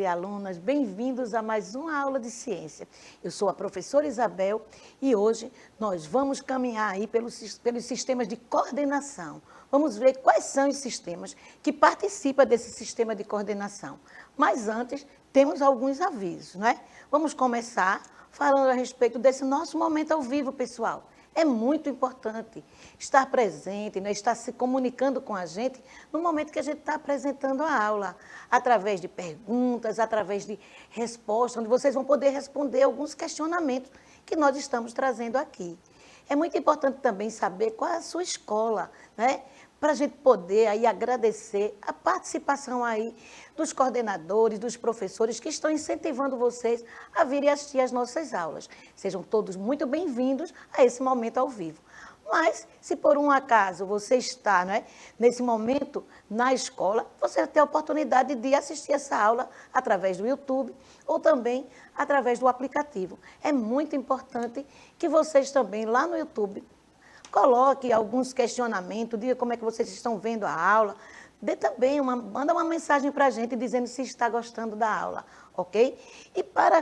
e alunas, bem-vindos a mais uma aula de ciência. Eu sou a professora Isabel e hoje nós vamos caminhar aí pelos sistemas de coordenação. Vamos ver quais são os sistemas que participam desse sistema de coordenação. Mas antes, temos alguns avisos, né? Vamos começar falando a respeito desse nosso momento ao vivo, pessoal. É muito importante estar presente, né? Estar se comunicando com a gente no momento que a gente está apresentando a aula, através de perguntas, através de respostas, onde vocês vão poder responder alguns questionamentos que nós estamos trazendo aqui. É muito importante também saber qual é a sua escola, né? Para a gente poder aí agradecer a participação aí dos coordenadores, dos professores que estão incentivando vocês a virem assistir às nossas aulas. Sejam todos muito bem-vindos a esse momento ao vivo. Mas, se por um acaso você está, né, nesse momento na escola, você vai ter a oportunidade de assistir essa aula através do YouTube ou também através do aplicativo. É muito importante que vocês também lá no YouTube coloque alguns questionamentos, diga como é que vocês estão vendo a aula, dê também manda uma mensagem para a gente dizendo se está gostando da aula, ok? E para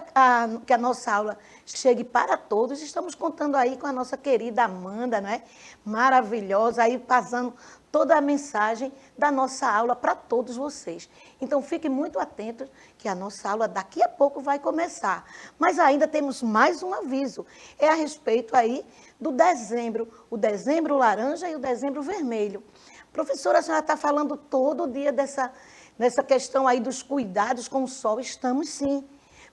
que a nossa aula chegue para todos, estamos contando aí com a nossa querida Amanda, né? Maravilhosa, aí passando toda a mensagem da nossa aula para todos vocês. Então, fiquem muito atentos que a nossa aula daqui a pouco vai começar. Mas ainda temos mais um aviso, é a respeito aí do dezembro, o dezembro laranja e o dezembro vermelho. Professora, a senhora está falando todo dia dessa questão aí dos cuidados com o sol. Estamos sim.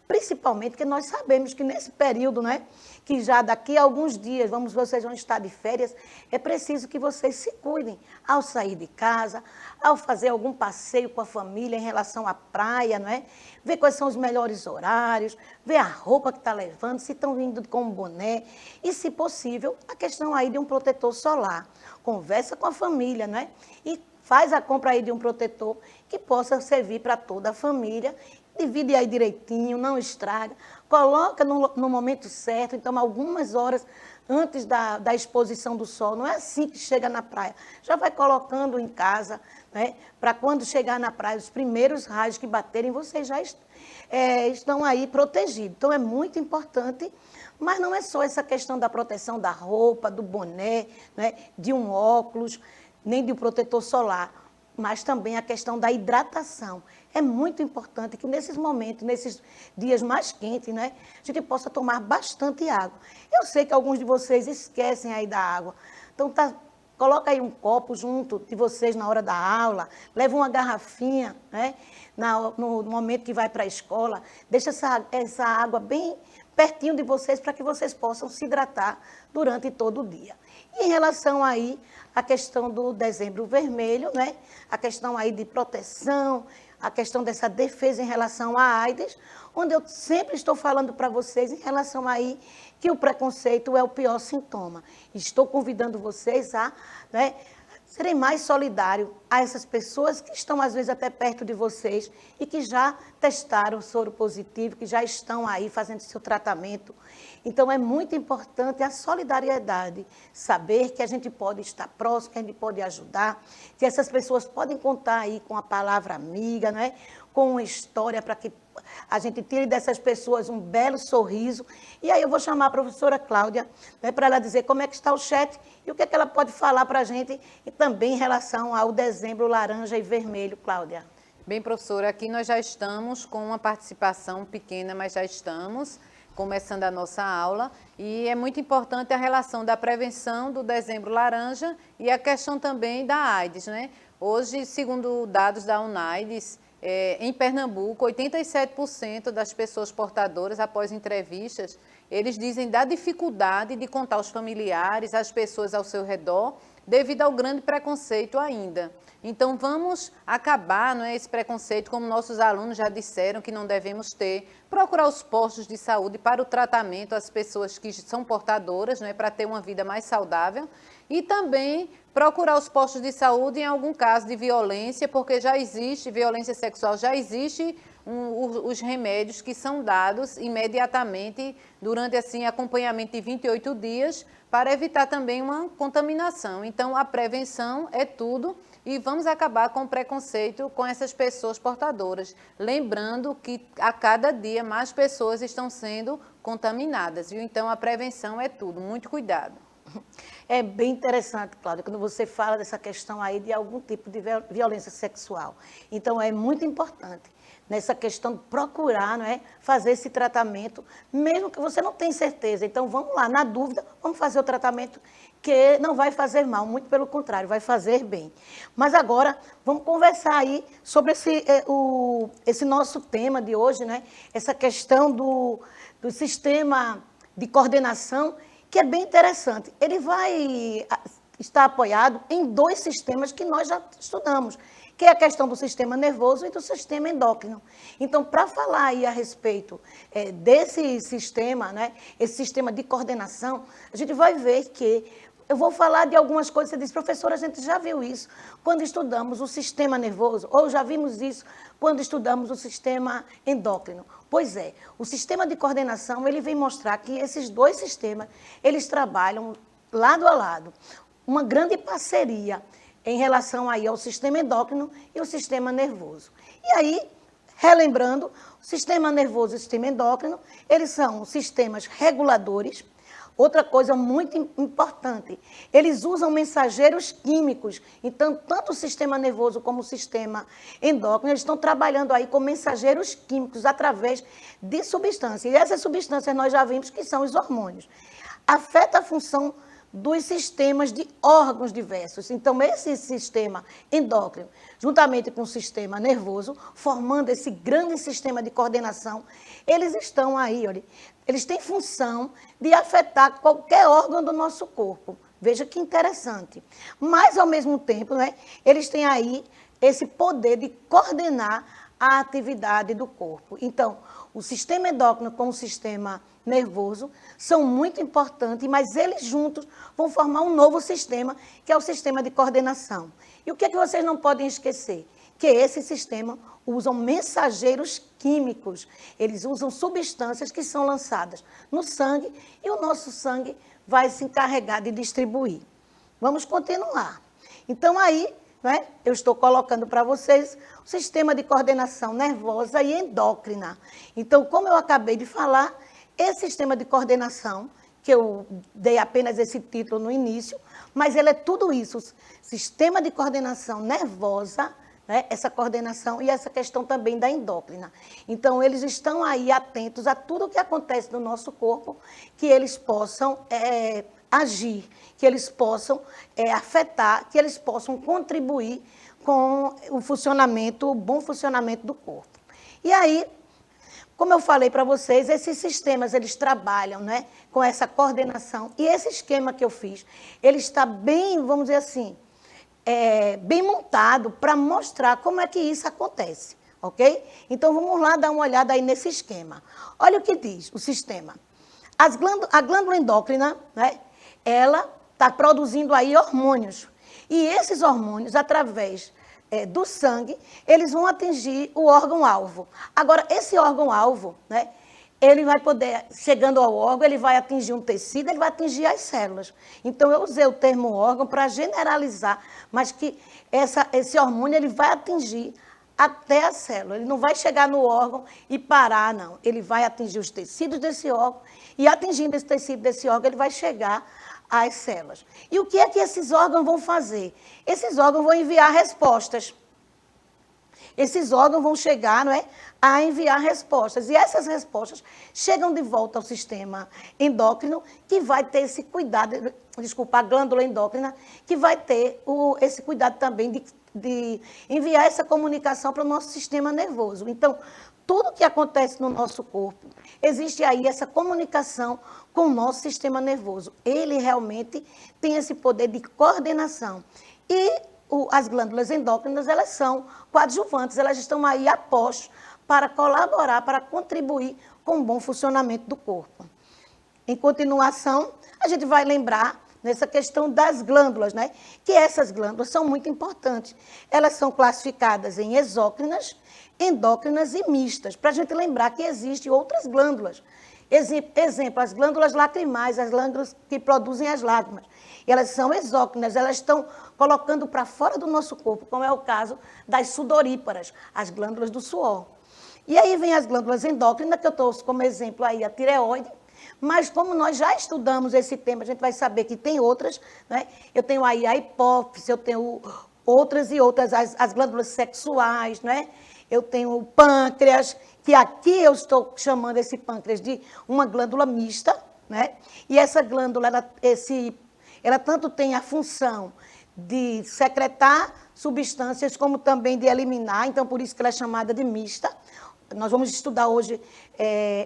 Principalmente porque nós sabemos que nesse período, né, que já daqui a alguns dias vocês vão estar de férias, é preciso que vocês se cuidem ao sair de casa, ao fazer algum passeio com a família em relação à praia, não é? Ver quais são os melhores horários, ver a roupa que está levando, se estão vindo com um boné e, se possível, a questão aí de um protetor solar. Conversa com a família, não é? E faz a compra aí de um protetor que possa servir para toda a família. Divide aí direitinho, não estraga, coloca no momento certo, então algumas horas antes da exposição do sol, não é assim que chega na praia, já vai colocando em casa, né, para quando chegar na praia, os primeiros raios que baterem, vocês já estão aí protegidos. Então é muito importante, mas não é só essa questão da proteção da roupa, do boné, né, de um óculos, nem de um protetor solar, mas também a questão da hidratação. É muito importante que nesses momentos, nesses dias mais quentes, né, a gente possa tomar bastante água. Eu sei que alguns de vocês esquecem aí da água. Então, coloca aí um copo junto de vocês na hora da aula, leva uma garrafinha, né, no momento que vai para a escola, deixa essa água bem pertinho de vocês para que vocês possam se hidratar durante todo o dia. E em relação aí à questão do dezembro vermelho, né, a questão aí de proteção, a questão dessa defesa em relação à AIDS, onde eu sempre estou falando para vocês em relação aí que o preconceito é o pior sintoma. Estou convidando vocês a, né, serem mais solidários a essas pessoas que estão, às vezes, até perto de vocês e que já testaram o soro positivo, que já estão aí fazendo seu tratamento. Então, é muito importante a solidariedade, saber que a gente pode estar próximo, que a gente pode ajudar, que essas pessoas podem contar aí com a palavra amiga, né? Com uma história para que a gente tire dessas pessoas um belo sorriso. E aí eu vou chamar a professora Cláudia, né, para ela dizer como é que está o chat e o que é que ela pode falar para a gente e também em relação ao dezembro laranja e vermelho, Cláudia. Bem, professora, aqui nós já estamos com uma participação pequena, mas já estamos começando a nossa aula, e é muito importante a relação da prevenção do dezembro laranja e a questão também da AIDS, né? Hoje, segundo dados da UNAIDS, em Pernambuco, 87% das pessoas portadoras, após entrevistas, eles dizem da dificuldade de contar aos familiares, às pessoas ao seu redor, devido ao grande preconceito ainda. Então, vamos acabar, não é, esse preconceito, como nossos alunos já disseram que não devemos ter, procurar os postos de saúde para o tratamento às pessoas que são portadoras, não é, para ter uma vida mais saudável, e também procurar os postos de saúde em algum caso de violência, porque já existe, violência sexual já existe os remédios que são dados imediatamente durante assim acompanhamento de 28 dias para evitar também uma contaminação. Então, a prevenção é tudo e vamos acabar com o preconceito com essas pessoas portadoras. Lembrando que a cada dia mais pessoas estão sendo contaminadas. E então, a prevenção é tudo. Muito cuidado. É bem interessante, Cláudia, quando você fala dessa questão aí de algum tipo de violência sexual. Então, é muito importante nessa questão de procurar, não é, fazer esse tratamento, mesmo que você não tenha certeza. Então, vamos lá, na dúvida, vamos fazer o tratamento que não vai fazer mal, muito pelo contrário, vai fazer bem. Mas agora, vamos conversar aí sobre esse nosso tema de hoje, né? Essa questão do sistema de coordenação, que é bem interessante. Ele vai estar apoiado em 2 sistemas que nós já estudamos, que é a questão do sistema nervoso e do sistema endócrino. Então, para falar aí a respeito desse sistema, né, esse sistema de coordenação, a gente vai ver que eu vou falar de algumas coisas. Você diz, professora, a gente já viu isso quando estudamos o sistema nervoso, ou já vimos isso quando estudamos o sistema endócrino. Pois é, o sistema de coordenação, ele vem mostrar que esses 2 sistemas, eles trabalham lado a lado. Uma grande parceria em relação aí ao sistema endócrino e ao sistema nervoso. E aí, relembrando, o sistema nervoso e o sistema endócrino, eles são sistemas reguladores. Outra coisa muito importante, eles usam mensageiros químicos. Então, tanto o sistema nervoso como o sistema endócrino, eles estão trabalhando aí com mensageiros químicos através de substâncias. E essas substâncias nós já vimos que são os hormônios. Afeta a função dos sistemas de órgãos diversos. Então, esse sistema endócrino, juntamente com o sistema nervoso, formando esse grande sistema de coordenação, eles estão aí, olha, eles têm função de afetar qualquer órgão do nosso corpo. Veja que interessante. Mas, ao mesmo tempo, né, eles têm aí esse poder de coordenar a atividade do corpo. Então, o sistema endócrino com o sistema nervoso são muito importantes, mas eles juntos vão formar um novo sistema, que é o sistema de coordenação. E o que é que vocês não podem esquecer? Que esse sistema usam mensageiros químicos. Eles usam substâncias que são lançadas no sangue e o nosso sangue vai se encarregar de distribuir. Vamos continuar. Então, aí, né, eu estou colocando para vocês o sistema de coordenação nervosa e endócrina. Então, como eu acabei de falar, esse sistema de coordenação, que eu dei apenas esse título no início, mas ele é tudo isso, sistema de coordenação nervosa, né, essa coordenação e essa questão também da endócrina. Então, eles estão aí atentos a tudo o que acontece no nosso corpo, que eles possam agir, que eles possam afetar, que eles possam contribuir com o funcionamento, o bom funcionamento do corpo. E aí, como eu falei para vocês, esses sistemas, eles trabalham, né, com essa coordenação. E esse esquema que eu fiz, ele está bem, vamos dizer assim, bem montado para mostrar como é que isso acontece, ok? Então, vamos lá dar uma olhada aí nesse esquema. Olha o que diz o sistema. A glândula endócrina, né, ela está produzindo aí hormônios. E esses hormônios, através do sangue, eles vão atingir o órgão-alvo. Agora, esse órgão-alvo, né, ele vai poder, chegando ao órgão, ele vai atingir um tecido, ele vai atingir as células. Então, eu usei o termo órgão para generalizar, mas que esse hormônio ele vai atingir até a célula. Ele não vai chegar no órgão e parar, não. Ele vai atingir os tecidos desse órgão e, atingindo esse tecido desse órgão, ele vai chegar às células. E o que é que esses órgãos vão fazer? Esses órgãos vão enviar respostas. Esses órgãos vão chegar, não é, a enviar respostas. E essas respostas chegam de volta ao sistema endócrino, que vai ter esse cuidado, desculpa, a glândula endócrina, que vai ter esse cuidado também de enviar essa comunicação para o nosso sistema nervoso. Então, tudo que acontece no nosso corpo, existe aí essa comunicação com o nosso sistema nervoso. Ele realmente tem esse poder de coordenação. E as glândulas endócrinas, elas são coadjuvantes, elas estão aí a postos para colaborar, para contribuir com o bom funcionamento do corpo. Em continuação, a gente vai lembrar nessa questão das glândulas, né? Que essas glândulas são muito importantes. Elas são classificadas em exócrinas, endócrinas e mistas, para a gente lembrar que existem outras glândulas. Exemplo, as glândulas lacrimais, as glândulas que produzem as lágrimas. Elas são exócrinas, elas estão colocando para fora do nosso corpo, como é o caso das sudoríparas, as glândulas do suor. E aí vem as glândulas endócrinas, que eu trouxe como exemplo aí a tireoide, mas como nós já estudamos esse tema, a gente vai saber que tem outras, né? Eu tenho aí a hipófise, eu tenho outras e outras, as glândulas sexuais, né? Eu tenho o pâncreas, que aqui eu estou chamando esse pâncreas de uma glândula mista, né? E essa glândula, ela tanto tem a função de secretar substâncias, como também de eliminar, então por isso que ela é chamada de mista. Nós vamos estudar hoje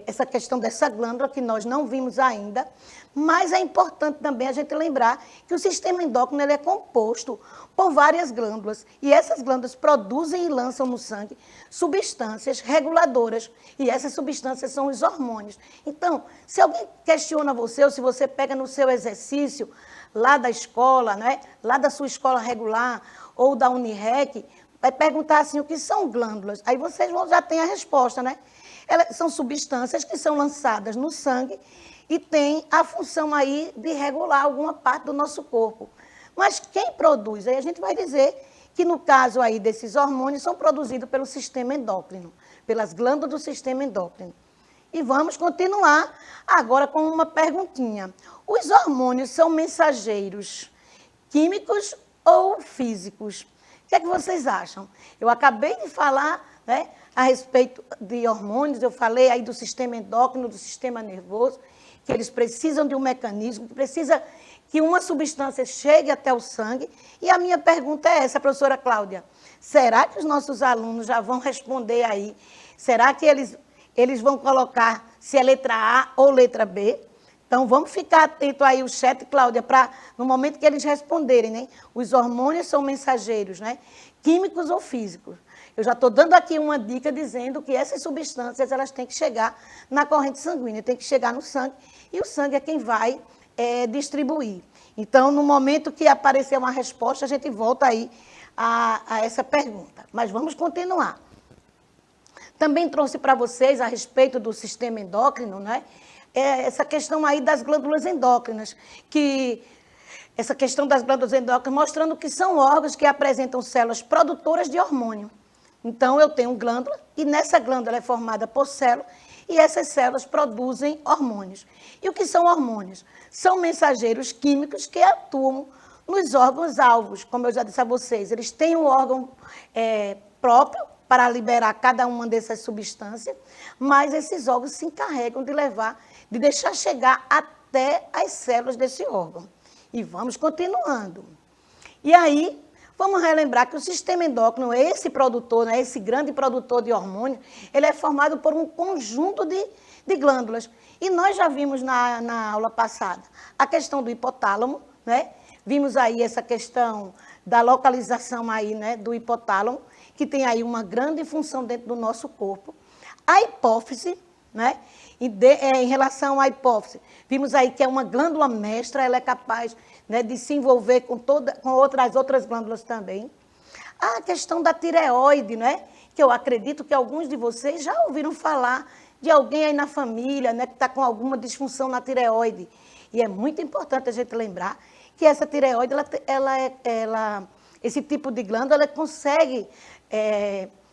essa questão dessa glândula, que nós não vimos ainda, mas é importante também a gente lembrar que o sistema endócrino ele é composto por várias glândulas, e essas glândulas produzem e lançam no sangue substâncias reguladoras, e essas substâncias são os hormônios. Então, se alguém questiona você, ou se você pega no seu exercício, lá da escola, né, lá da sua escola regular, ou da Unirec, vai perguntar assim, o que são glândulas? Aí vocês já têm a resposta, né? Elas são substâncias que são lançadas no sangue e têm a função aí de regular alguma parte do nosso corpo. Mas quem produz? Aí a gente vai dizer que no caso aí desses hormônios são produzidos pelo sistema endócrino, pelas glândulas do sistema endócrino. E vamos continuar agora com uma perguntinha. Os hormônios são mensageiros químicos ou físicos? O que é que vocês acham? Eu acabei de falar, né, a respeito de hormônios, eu falei aí do sistema endócrino, do sistema nervoso, que eles precisam de um mecanismo, que precisa que uma substância chegue até o sangue. E a minha pergunta é essa, professora Cláudia, será que os nossos alunos já vão responder aí? Será que eles vão colocar se é letra A ou letra B? Então, vamos ficar atento aí o chat, Cláudia, para no momento que eles responderem, né? Os hormônios são mensageiros, né? Químicos ou físicos. Eu já estou dando aqui uma dica dizendo que essas substâncias elas têm que chegar na corrente sanguínea, tem que chegar no sangue, e o sangue é quem vai distribuir. Então, no momento que aparecer uma resposta, a gente volta aí a essa pergunta. Mas vamos continuar. Também trouxe para vocês a respeito do sistema endócrino, né? Essa questão aí das glândulas endócrinas, essa questão das glândulas endócrinas mostrando que são órgãos que apresentam células produtoras de hormônio. Então, eu tenho glândula, e nessa glândula é formada por célula, e essas células produzem hormônios. E o que são hormônios? São mensageiros químicos que atuam nos órgãos-alvos, como eu já disse a vocês. Eles têm um órgão próprio para liberar cada uma dessas substâncias, mas esses órgãos se encarregam de deixar chegar até as células desse órgão. E vamos continuando. E aí, vamos relembrar que o sistema endócrino, esse produtor, né, esse grande produtor de hormônio, ele é formado por um conjunto de glândulas. E nós já vimos na aula passada a questão do hipotálamo, né? Vimos aí essa questão da localização aí, né, do hipotálamo, que tem aí uma grande função dentro do nosso corpo. A hipófise, né? Em relação à hipófise, vimos aí que é uma glândula mestra, ela é capaz, né, de se envolver com outras glândulas também. A questão da tireoide, né, que eu acredito que alguns de vocês já ouviram falar de alguém aí na família, né, que está com alguma disfunção na tireoide. E é muito importante a gente lembrar que essa tireoide, esse tipo de glândula, ela consegue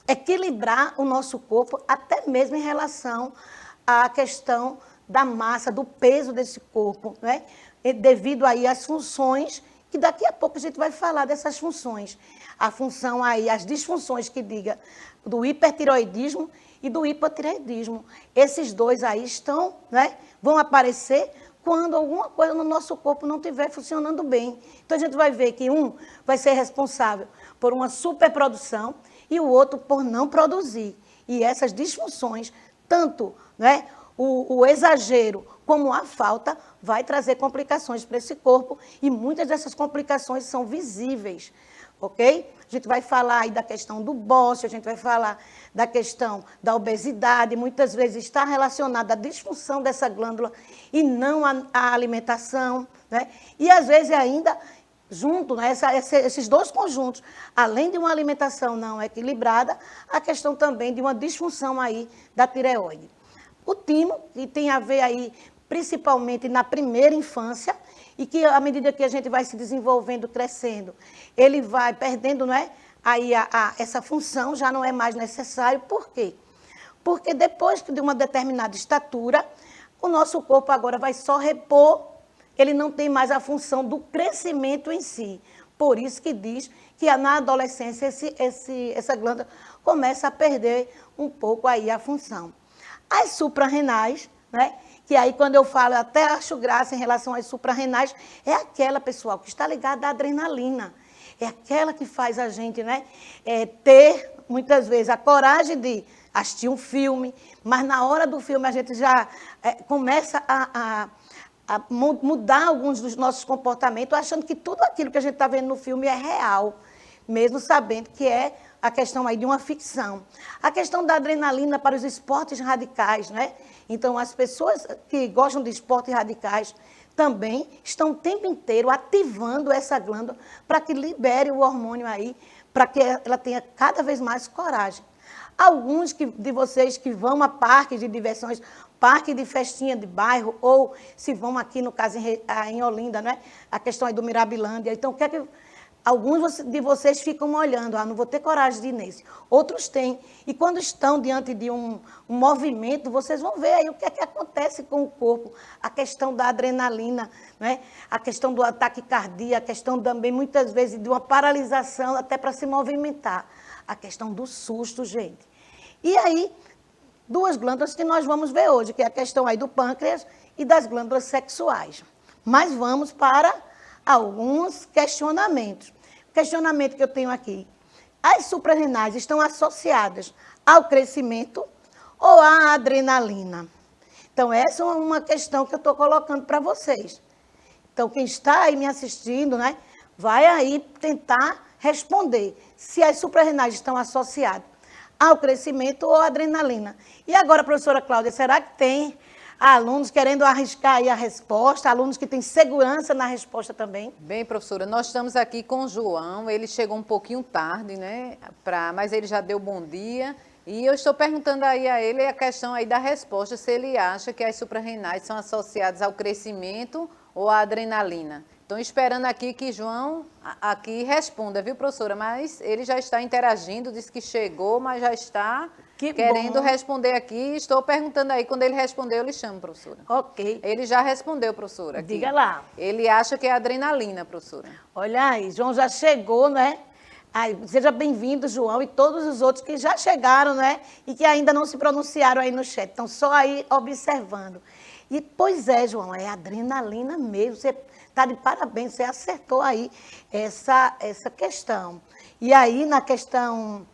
equilibrar o nosso corpo, até mesmo em relação à questão da massa, do peso desse corpo, né? Devido aí às funções, que daqui a pouco a gente vai falar dessas funções. A função aí, as disfunções que diga do hipertireoidismo e do hipotireoidismo. Esses dois aí estão, né, vão aparecer quando alguma coisa no nosso corpo não estiver funcionando bem. Então, a gente vai ver que um vai ser responsável por uma superprodução e o outro por não produzir. E essas disfunções, tanto, né, o exagero como a falta, vai trazer complicações para esse corpo, e muitas dessas complicações são visíveis, ok? A gente vai falar aí da questão do bócio, a gente vai falar da questão da obesidade, muitas vezes está relacionada à disfunção dessa glândula e não à alimentação, né? E às vezes ainda junto, né, esses dois conjuntos, além de uma alimentação não equilibrada, a questão também de uma disfunção aí da tireoide. O timo, que tem a ver aí principalmente na primeira infância, e que à medida que a gente vai se desenvolvendo, crescendo, ele vai perdendo, né, aí essa função, já não é mais necessário. Por quê? Porque depois de uma determinada estatura, o nosso corpo agora vai só repor, ele não tem mais a função do crescimento em si. Por isso que diz que na adolescência essa glândula começa a perder um pouco aí a função. As suprarrenais, né, que aí quando eu falo, eu até acho graça em relação às suprarrenais, é aquela, pessoal, que está ligada à adrenalina. É aquela que faz a gente, né, ter, muitas vezes, a coragem de assistir um filme, mas na hora do filme a gente já começa a mudar alguns dos nossos comportamentos, achando que tudo aquilo que a gente está vendo no filme é real, mesmo sabendo que é a questão aí de uma ficção. A questão da adrenalina para os esportes radicais, né? Então, as pessoas que gostam de esportes radicais também estão o tempo inteiro ativando essa glândula para que libere o hormônio aí, para que ela tenha cada vez mais coragem. Alguns de vocês que vão a parques de diversões, parque de festinha de bairro, ou se vão aqui, no caso, em Olinda, né? A questão aí do Mirabilândia. Então, o que é que alguns de vocês ficam olhando, não vou ter coragem de ir nesse. Outros têm. E quando estão diante de um movimento, vocês vão ver aí o que é que acontece com o corpo. A questão da adrenalina, né? A questão do ataque cardíaco, a questão também, muitas vezes, de uma paralisação até para se movimentar. A questão do susto, gente. E aí, duas glândulas que nós vamos ver hoje, que é a questão aí do pâncreas e das glândulas sexuais. Mas vamos para alguns questionamentos. O questionamento que eu tenho aqui: as suprarrenais estão associadas ao crescimento ou à adrenalina? Então, essa é uma questão que eu estou colocando para vocês. Então, quem está aí me assistindo, né, vai aí tentar responder se as suprarrenais estão associadas ao crescimento ou à adrenalina. E agora, professora Cláudia, será que tem alunos querendo arriscar aí a resposta, alunos que têm segurança na resposta também? Bem, professora, nós estamos aqui com o João, ele chegou um pouquinho tarde, né, mas ele já deu bom dia, e eu estou perguntando aí a ele a questão aí da resposta, se ele acha que as suprarrenais são associadas ao crescimento ou à adrenalina. Estou esperando aqui que João aqui responda, viu, professora? Mas ele já está interagindo, disse que chegou, mas já está querendo responder aqui. Estou perguntando aí, quando ele responder, eu lhe chamo, professora. Ok. Ele já respondeu, professora. Aqui. Diga lá. Ele acha que é adrenalina, professora. Olha aí, João já chegou, né? Ai, seja bem-vindo, João, e todos os outros que já chegaram, né? E que ainda não se pronunciaram aí no chat. Estão só aí observando. E, pois é, João, é adrenalina mesmo. Você está de parabéns, você acertou aí essa questão. E aí, na questão,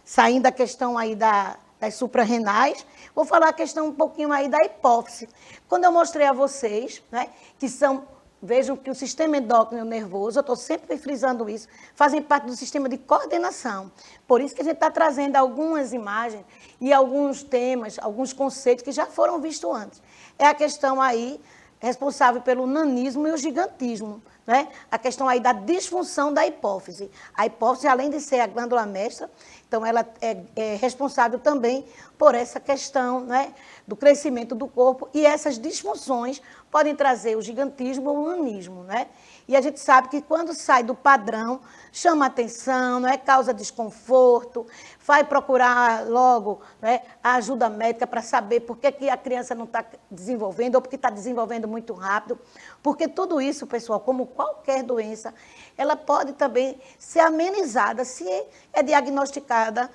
saindo da questão aí das suprarrenais, vou falar a questão um pouquinho aí da hipófise. Quando eu mostrei a vocês, né, que são, vejam que o sistema endócrino nervoso, eu estou sempre frisando isso, fazem parte do sistema de coordenação. Por isso que a gente está trazendo algumas imagens e alguns temas, alguns conceitos que já foram vistos antes. É a questão aí responsável pelo nanismo e o gigantismo, né? A questão aí da disfunção da hipófise. A hipófise, além de ser a glândula mestra, então ela é responsável também por essa questão, né, do crescimento do corpo, e essas disfunções podem trazer o gigantismo ou o nanismo, né? E a gente sabe que quando sai do padrão, chama atenção, não é? Causa desconforto, vai procurar logo, né, a ajuda médica para saber por que a criança não está desenvolvendo ou porque está desenvolvendo muito rápido. Porque tudo isso, pessoal, como qualquer doença, ela pode também ser amenizada se é diagnosticada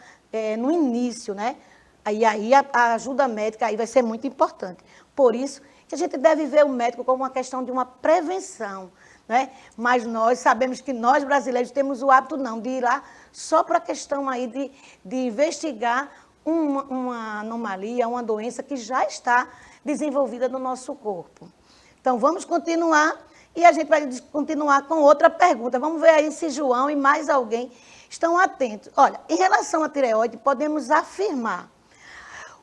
no início, né? E aí a ajuda médica aí vai ser muito importante. Por isso que a gente deve ver o médico como uma questão de uma prevenção, né? Mas nós sabemos que nós brasileiros temos o hábito não de ir lá só para a questão aí de investigar uma anomalia, uma doença que já está desenvolvida no nosso corpo. Então vamos continuar e a gente vai continuar com outra pergunta. Vamos ver aí se João e mais alguém estão atentos. Olha, em relação à tireoide, podemos afirmar: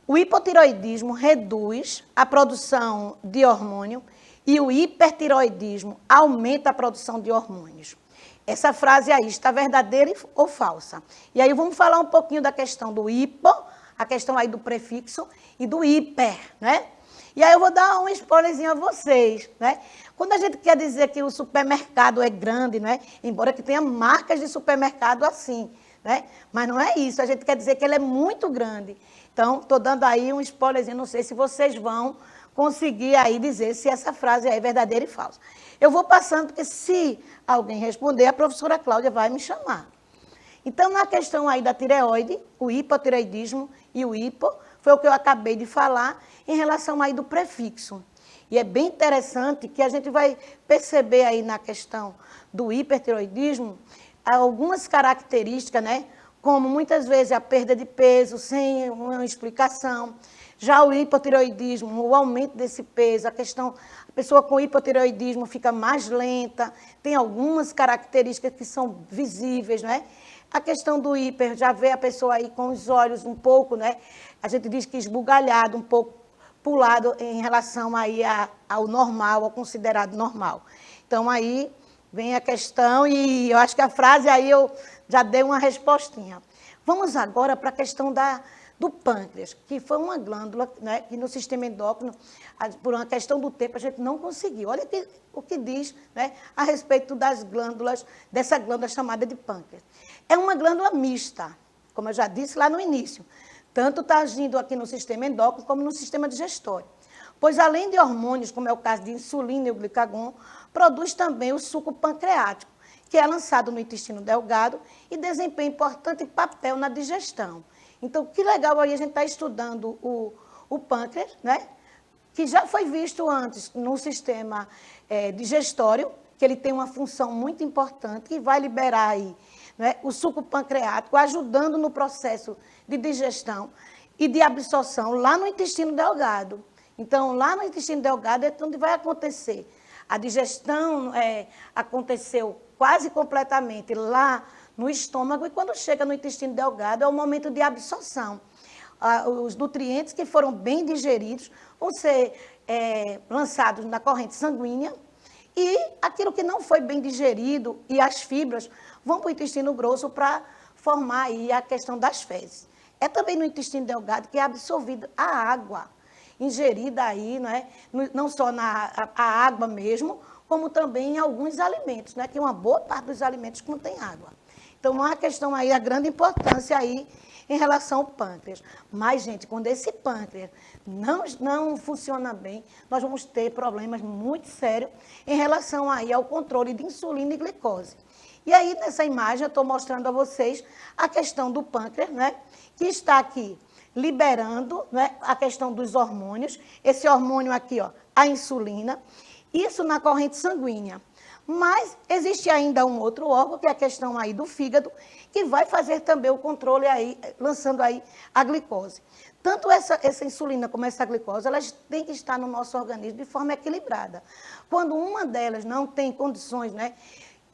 o hipotireoidismo reduz a produção de hormônio e o hipertireoidismo aumenta a produção de hormônios. Essa frase aí está verdadeira ou falsa? E aí vamos falar um pouquinho da questão do hipo, a questão aí do prefixo e do hiper, né? E aí eu vou dar um spoilerzinho a vocês, né? Quando a gente quer dizer que o supermercado é grande, né? Embora que tenha marcas de supermercado assim, né? Mas não é isso, a gente quer dizer que ele é muito grande. Então, estou dando aí um spoilerzinho, não sei se vocês vão conseguir aí dizer se essa frase é verdadeira e falsa. Eu vou passando, porque se alguém responder, a professora Cláudia vai me chamar. Então, na questão aí da tireoide, o hipotireoidismo e o hipo, foi o que eu acabei de falar em relação aí do prefixo. E é bem interessante que a gente vai perceber aí na questão do hipertireoidismo algumas características, né? Como muitas vezes a perda de peso sem uma explicação. Já o hipotireoidismo, o aumento desse peso, a pessoa com hipotireoidismo fica mais lenta, tem algumas características que são visíveis, né? A questão do hiper, já vê a pessoa aí com os olhos um pouco, né? A gente diz que esbugalhado, um pouco pulado em relação aí ao normal, ao considerado normal. Então, aí vem a questão e eu acho que a frase aí eu já dei uma respostinha. Vamos agora para a questão do pâncreas, que foi uma glândula, né, que no sistema endócrino, por uma questão do tempo, a gente não conseguiu. Olha o que diz, né, a respeito das glândulas, dessa glândula chamada de pâncreas. É uma glândula mista, como eu já disse lá no início. Tanto está agindo aqui no sistema endócrino como no sistema digestório. Pois, além de hormônios, como é o caso de insulina e o glicagon, produz também o suco pancreático, que é lançado no intestino delgado e desempenha importante papel na digestão. Então, que legal aí a gente está estudando o pâncreas, né? Que já foi visto antes no sistema digestório, que ele tem uma função muito importante e vai liberar aí, né, o suco pancreático, ajudando no processo de digestão e de absorção lá no intestino delgado. Então, lá no intestino delgado é onde vai acontecer. A digestão aconteceu quase completamente lá no estômago e quando chega no intestino delgado é o momento de absorção. Os nutrientes que foram bem digeridos vão ser lançados na corrente sanguínea e aquilo que não foi bem digerido e as fibras vão para o intestino grosso para formar aí a questão das fezes. É também no intestino delgado que é absorvida a água, ingerida aí, né? Não só a água mesmo, como também em alguns alimentos, né? Que uma boa parte dos alimentos contém água. Então, há a questão aí, a grande importância aí em relação ao pâncreas. Mas, gente, quando esse pâncreas não funciona bem, nós vamos ter problemas muito sérios em relação aí ao controle de insulina e glicose. E aí, nessa imagem, eu estou mostrando a vocês a questão do pâncreas, né? Que está aqui liberando, né, a questão dos hormônios. Esse hormônio aqui, ó, a insulina, isso na corrente sanguínea. Mas existe ainda um outro órgão, que é a questão aí do fígado, que vai fazer também o controle aí, lançando aí a glicose. Tanto essa insulina como essa glicose, elas têm que estar no nosso organismo de forma equilibrada. Quando uma delas não tem condições, né,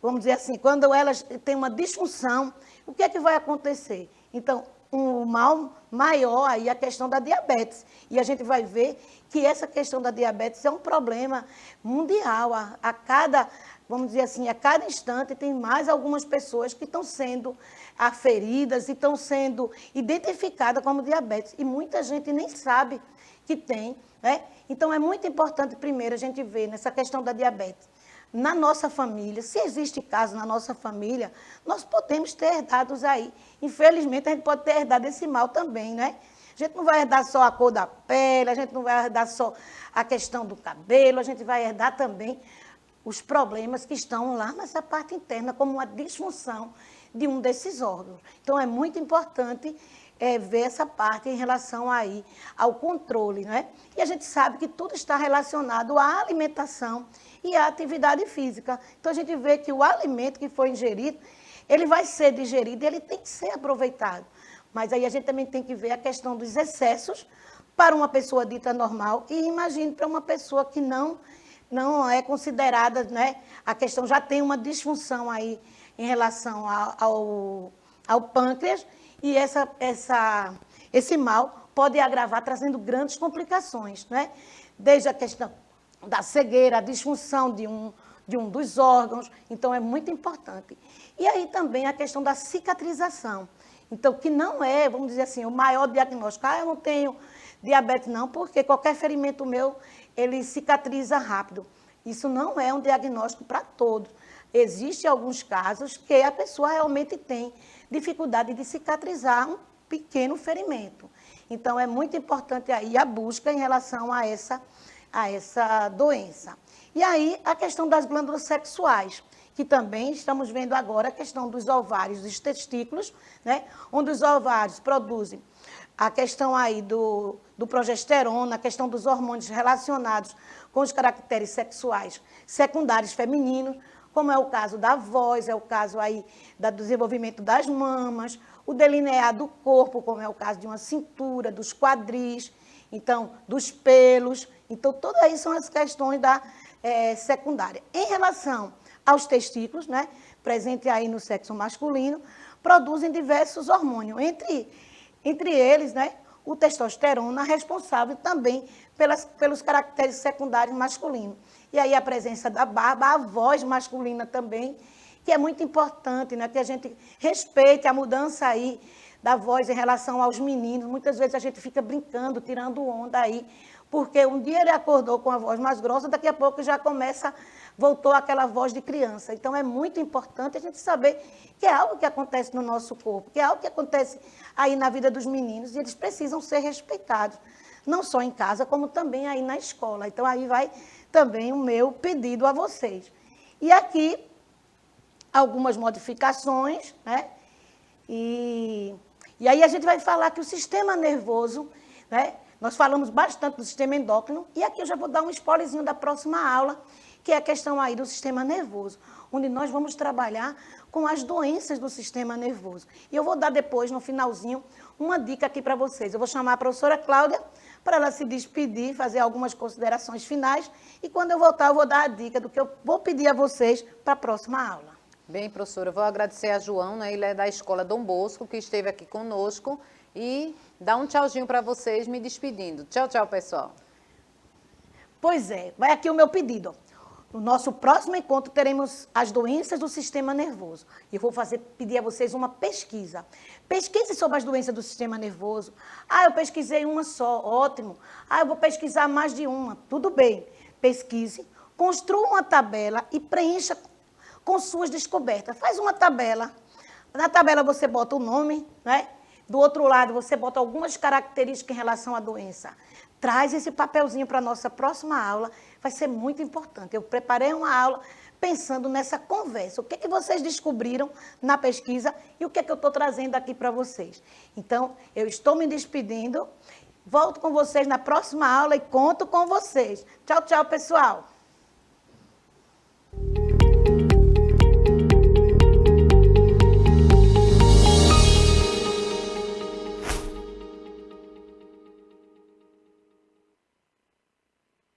vamos dizer assim, quando elas têm uma disfunção, o que é que vai acontecer? Então, um mal maior aí a questão da diabetes. E a gente vai ver que essa questão da diabetes é um problema mundial. A cada, vamos dizer assim, a cada instante tem mais algumas pessoas que estão sendo aferidas e estão sendo identificadas como diabetes. E muita gente nem sabe que tem, né? Então, é muito importante, primeiro, a gente ver nessa questão da diabetes. Na nossa família, se existe caso na nossa família, nós podemos ter herdados aí. Infelizmente, a gente pode ter herdado esse mal também, né? A gente não vai herdar só a cor da pele, a gente não vai herdar só a questão do cabelo, a gente vai herdar também os problemas que estão lá nessa parte interna, como uma disfunção de um desses órgãos. Então, é muito importante ver essa parte em relação aí ao controle, né? E a gente sabe que tudo está relacionado à alimentação e à atividade física. Então, a gente vê que o alimento que foi ingerido, ele vai ser digerido e ele tem que ser aproveitado. Mas aí a gente também tem que ver a questão dos excessos para uma pessoa dita normal e imagine para uma pessoa que não é considerada, né? A questão já tem uma disfunção aí em relação ao pâncreas e esse mal pode agravar, trazendo grandes complicações, né? Desde a questão da cegueira, a disfunção de um dos órgãos, então é muito importante. E aí também a questão da cicatrização. Então, que não é, vamos dizer assim, o maior diagnóstico. Eu não tenho diabetes não, porque qualquer ferimento meu, ele cicatriza rápido. Isso não é um diagnóstico para todos. Existem alguns casos que a pessoa realmente tem dificuldade de cicatrizar um pequeno ferimento. Então, é muito importante aí a busca em relação a essa doença. E aí, a questão das glândulas sexuais, que também estamos vendo agora a questão dos ovários, dos testículos, né? Onde os ovários produzem a questão aí do progesterona, a questão dos hormônios relacionados com os caracteres sexuais secundários femininos, como é o caso da voz, é o caso aí do desenvolvimento das mamas, o delinear do corpo, como é o caso de uma cintura, dos quadris, então, dos pelos. Então, todas aí são as questões da secundária. Em relação aos testículos, né, presente aí no sexo masculino, produzem diversos hormônios, entre eles, né, o testosterona, responsável também pelos caracteres secundários masculinos. E aí a presença da barba, a voz masculina também, que é muito importante, né, que a gente respeite a mudança aí da voz em relação aos meninos. Muitas vezes a gente fica brincando, tirando onda aí, porque um dia ele acordou com a voz mais grossa, daqui a pouco já voltou aquela voz de criança. Então, é muito importante a gente saber que é algo que acontece no nosso corpo, que é algo que acontece aí na vida dos meninos, e eles precisam ser respeitados, não só em casa, como também aí na escola. Então, aí vai também o meu pedido a vocês. E aqui, algumas modificações, né? E aí a gente vai falar que o sistema nervoso, né? Nós falamos bastante do sistema endócrino, e aqui eu já vou dar um spoilerzinho da próxima aula, que é a questão aí do sistema nervoso, onde nós vamos trabalhar com as doenças do sistema nervoso. E eu vou dar depois, no finalzinho, uma dica aqui para vocês. Eu vou chamar a professora Cláudia para ela se despedir, fazer algumas considerações finais, e quando eu voltar eu vou dar a dica do que eu vou pedir a vocês para a próxima aula. Bem, professora, eu vou agradecer a João, né? Ele é da Escola Dom Bosco, que esteve aqui conosco, e dar um tchauzinho para vocês, me despedindo. Tchau, tchau, pessoal. Pois é, vai aqui o meu pedido. No nosso próximo encontro teremos as doenças do sistema nervoso. E eu vou pedir a vocês uma pesquisa. Pesquise sobre as doenças do sistema nervoso. Eu pesquisei uma só, ótimo. Eu vou pesquisar mais de uma. Tudo bem, pesquise, construa uma tabela e preencha com suas descobertas. Faz uma tabela. Na tabela você bota o nome, né? Do outro lado, você bota algumas características em relação à doença. Traz esse papelzinho para a nossa próxima aula, vai ser muito importante. Eu preparei uma aula pensando nessa conversa. O que vocês descobriram na pesquisa e o que eu estou trazendo aqui para vocês. Então, eu estou me despedindo, volto com vocês na próxima aula e conto com vocês. Tchau, tchau, pessoal.